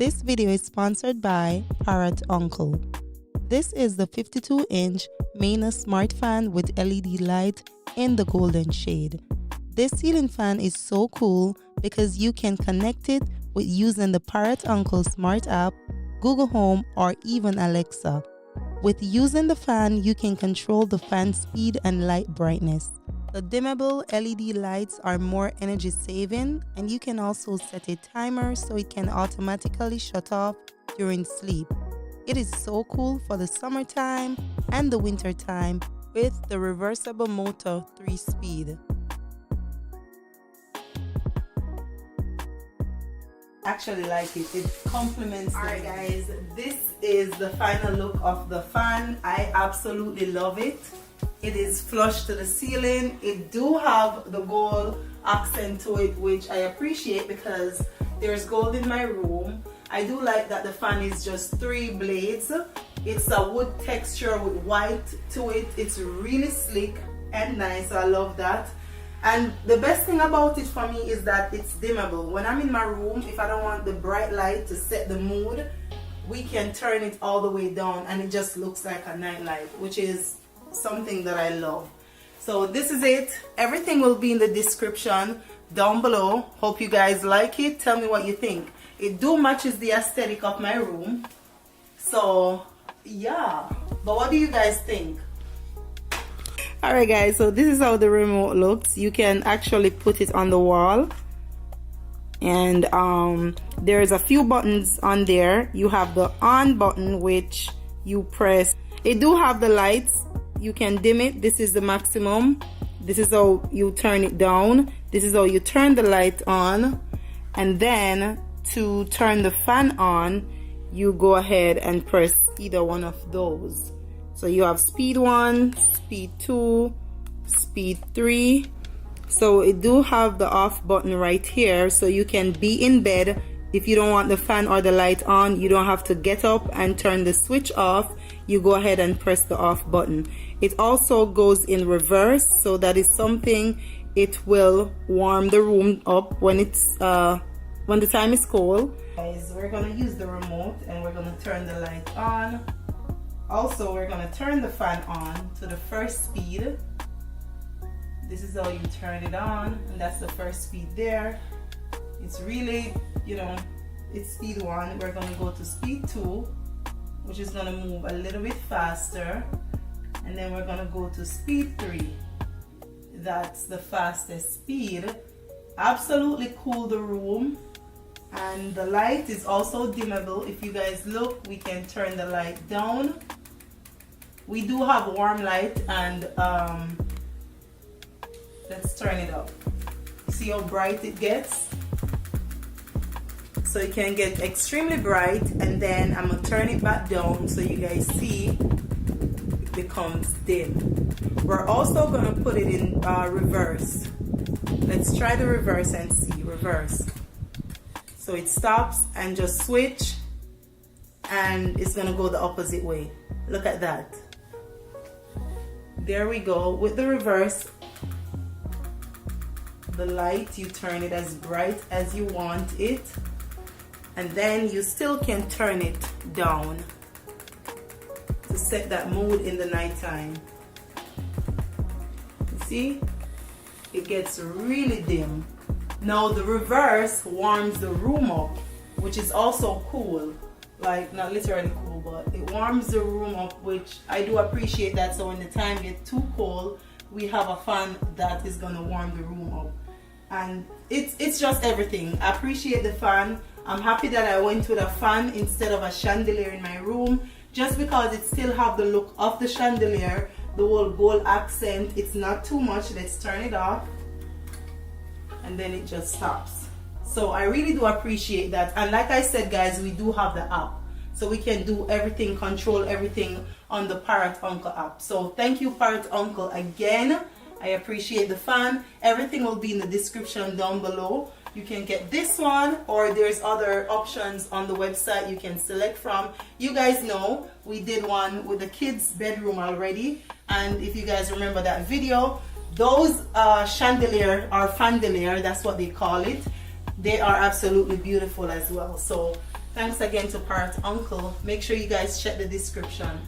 This video is sponsored by ParrotUncle. This is the 52-inch Mayna Smart Fan with LED light in the golden shade. This ceiling fan is so cool because you can connect it with using the ParrotUncle Smart app, Google Home, or even Alexa. With using the fan, you can control the fan speed and light brightness. The dimmable LED lights are more energy saving, and you can also set a timer so it can automatically shut off during sleep. It is so cool for the summertime and the winter time with the reversible motor 3-speed. Actually like it. It complements. Alright guys, this is the final look of the fan. I absolutely love it. It is flush to the ceiling. It do have the gold accent to it, which I appreciate because there's gold in my room. I do like that the fan is just 3 blades. It's a wood texture with white to it. It's really slick and nice. I love that. And the best thing about it for me is that it's dimmable. When I'm in my room, if I don't want the bright light to set the mood, we can turn it all the way down and it just looks like a night light, which is something that I love. So this is it. Everything will be in the description down below. Hope you guys like it. Tell me what you think. It do matches the aesthetic of my room. So yeah, but what do you guys think? Alright guys, so this is how the remote looks. You can actually put it on the wall, and there's a few buttons on there. You have the on button, which you press. It do have the lights. You can dim it. This is the maximum. This is how you turn it down. This is how you turn the light on. And then to turn the fan on, you go ahead and press either one of those. So you have speed 1, speed 2, speed 3. So it do have the off button right here, so you can be in bed. If you don't want the fan or the light on, you don't have to get up and turn the switch off. You go ahead and press the off button. It also goes in reverse, so that is something. It will warm the room up when it's when the time is cold. Guys, we're gonna use the remote and we're gonna turn the light on. Also, we're gonna turn the fan on to the first speed. This is how you turn it on, and that's the first speed there. It's really, you know, it's speed 1. We're gonna go to speed 2, which is gonna move a little bit faster, and then we're gonna go to speed 3. That's the fastest speed. Absolutely cool the room. And the light is also dimmable. If you guys look, we can turn the light down. We do have warm light, and let's turn it up. See how bright it gets? So it can get extremely bright, and then I'm gonna turn it back down so you guys see it becomes dim. We're also gonna put it in reverse. Let's try the reverse and see. Reverse. So it stops and just switch, and it's gonna go the opposite way. Look at that. There we go. With the reverse, the light, you turn it as bright as you want it, and then you still can turn it down to set that mood in the nighttime. You see, it gets really dim. Now the reverse warms the room up, which is also cool. Like, not literally cool, but it warms the room up, which I do appreciate that. So when the time gets too cold, we have a fan that is gonna warm the room up. And it's just everything. I appreciate the fan. I'm happy that I went with a fan instead of a chandelier in my room, just because it still have the look of the chandelier, the whole gold accent. It's not too much. Let's turn it off, and then it just stops. So I really do appreciate that. And like I said guys, we do have the app, so we can do everything, control everything on the ParrotUncle app. So thank you ParrotUncle again. I appreciate the fan. Everything will be in the description down below. You can get this one, or there's other options on the website you can select from. You guys know we did one with the kids' bedroom already, and if you guys remember that video, those chandelier or fandelier, that's what they call it, they are absolutely beautiful as well. So Thanks again to ParrotUncle. Make sure you guys check the description.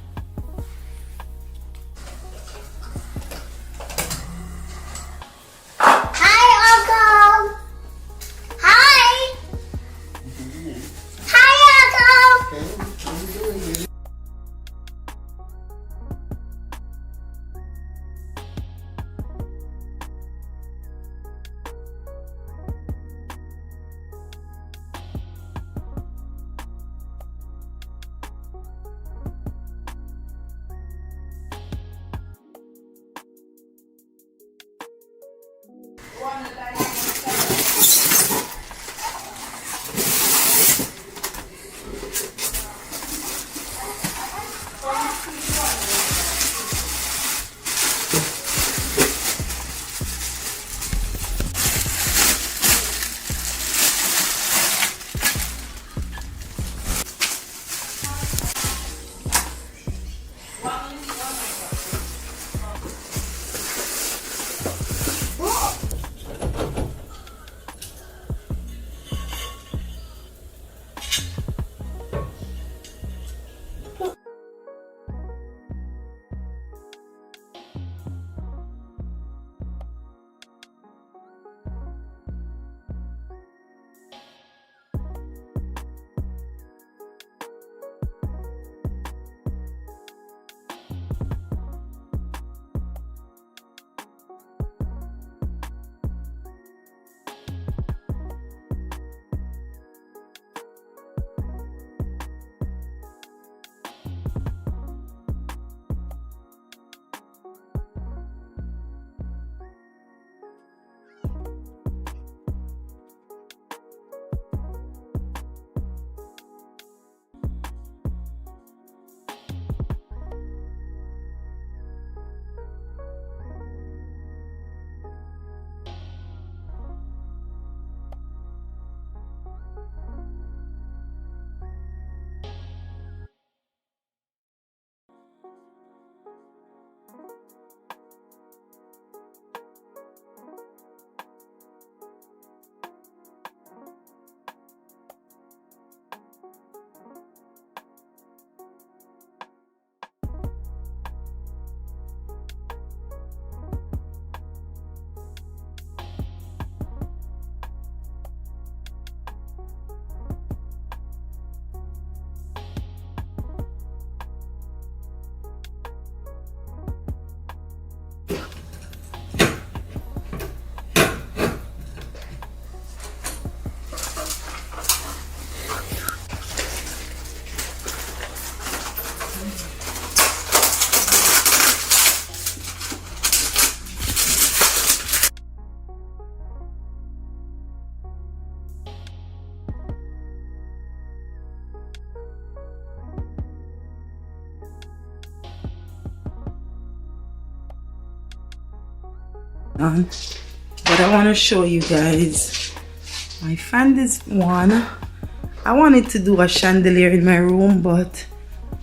But I want to show you guys I found this one. I wanted to do a chandelier in my room, but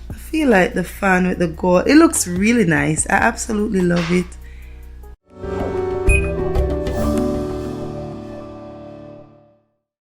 I feel like the fan with the gold, it looks really nice. I absolutely love it.